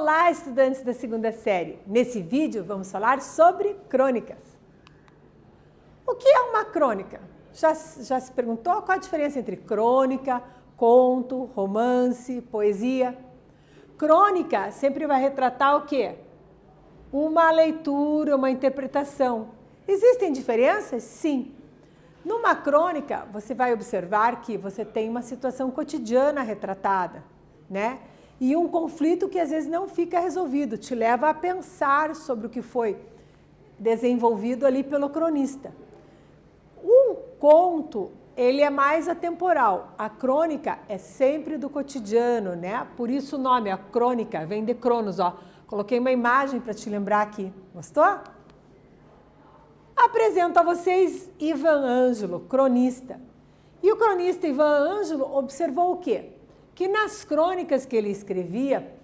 Olá, estudantes da segunda série! Nesse vídeo vamos falar sobre crônicas. O que é uma crônica? Já se perguntou qual a diferença entre crônica, conto, romance, poesia? Crônica sempre vai retratar o quê? Uma leitura, uma interpretação. Existem diferenças? Sim. Numa crônica, você vai observar que você tem uma situação cotidiana retratada, né? E um conflito que às vezes não fica resolvido, te leva a pensar sobre o que foi desenvolvido ali pelo cronista. Um conto, ele é mais atemporal. A crônica é sempre do cotidiano, né? Por isso o nome, a crônica, vem de Cronos, ó. Coloquei uma imagem para te lembrar aqui. Gostou? Apresento a vocês Ivan Ângelo, cronista. E o cronista Ivan Ângelo observou o quê? Que nas crônicas que ele escrevia,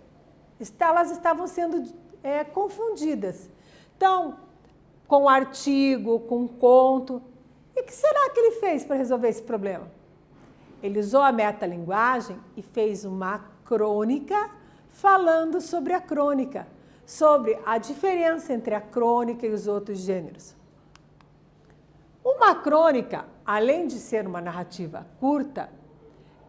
elas estavam sendo confundidas. Então, com artigo, com conto. E o que será que ele fez para resolver esse problema? Ele usou a metalinguagem e fez uma crônica falando sobre a crônica, sobre a diferença entre a crônica e os outros gêneros. Uma crônica, além de ser uma narrativa curta,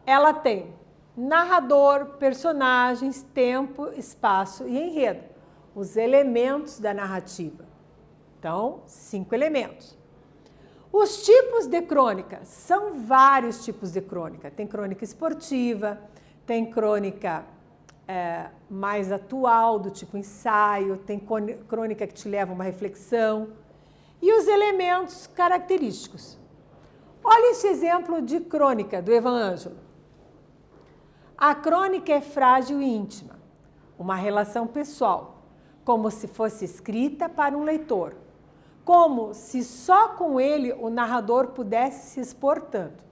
ela tem narrador, personagens, tempo, espaço e enredo, os elementos da narrativa. Então, 5 elementos. Os tipos de crônica, são vários tipos de crônica. Tem crônica esportiva, tem crônica mais atual, do tipo ensaio, tem crônica que te leva a uma reflexão. E os elementos característicos. Olha esse exemplo de crônica do Ivan Ângelo. A crônica é frágil e íntima, uma relação pessoal, como se fosse escrita para um leitor, como se só com ele o narrador pudesse se expor tanto.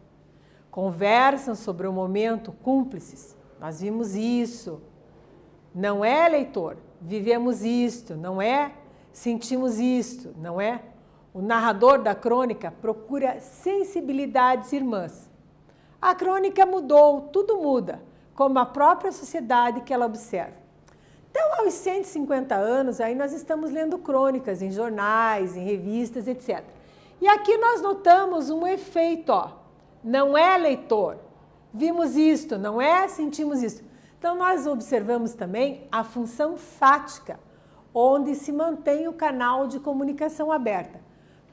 Conversam sobre o momento cúmplices, nós vimos isso, não é, leitor? Vivemos isto, não é? Sentimos isto, não é? O narrador da crônica procura sensibilidades irmãs. A crônica mudou, tudo muda, como a própria sociedade que ela observa. Então, aos 150 anos, aí nós estamos lendo crônicas em jornais, em revistas, etc. E aqui nós notamos um efeito, ó. Não é, leitor? Vimos isto, não é? Sentimos isto. Então, nós observamos também a função fática, onde se mantém o canal de comunicação aberta.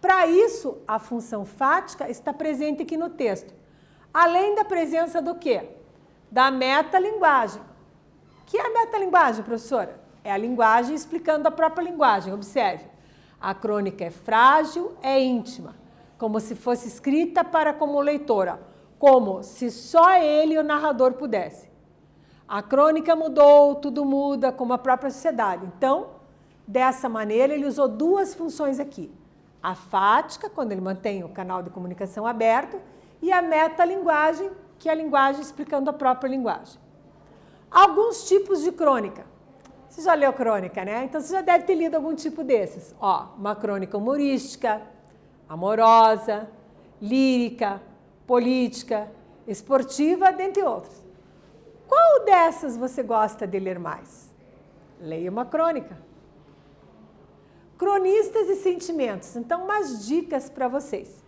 Para isso, a função fática está presente aqui no texto. Além da presença do quê? Da metalinguagem. O que é a metalinguagem, professora? É a linguagem explicando a própria linguagem. Observe. A crônica é frágil, é íntima, como se fosse escrita para como leitora, como se só ele, o narrador, pudesse. A crônica mudou, tudo muda, como a própria sociedade. Então, dessa maneira, ele usou duas funções aqui. A fática, quando ele mantém o canal de comunicação aberto, e a metalinguagem, que é a linguagem explicando a própria linguagem. Alguns tipos de crônica. Você já leu crônica, né? Então você já deve ter lido algum tipo desses. Ó, uma crônica humorística, amorosa, lírica, política, esportiva, dentre outros. Qual dessas você gosta de ler mais? Leia uma crônica. Cronistas e sentimentos. Então, umas dicas para vocês.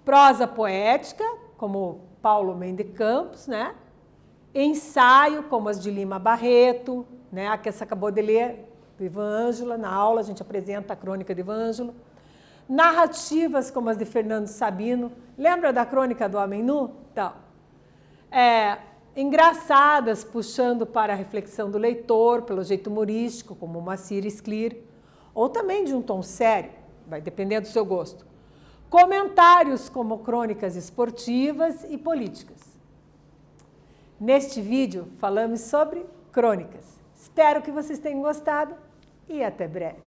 Prosa poética, como Paulo Mendes Campos, né? Ensaio, como as de Lima Barreto, né? A que você acabou de ler, do Ivan Ângelo. Na aula a gente apresenta a crônica de Ivan Ângelo. Narrativas, como as de Fernando Sabino. Lembra da crônica do Homem Nu? Então, engraçadas, puxando para a reflexão do leitor, pelo jeito humorístico, como Moacir Scler, ou também de um tom sério, vai depender do seu gosto. Comentários como crônicas esportivas e políticas. Neste vídeo falamos sobre crônicas. Espero que vocês tenham gostado e até breve.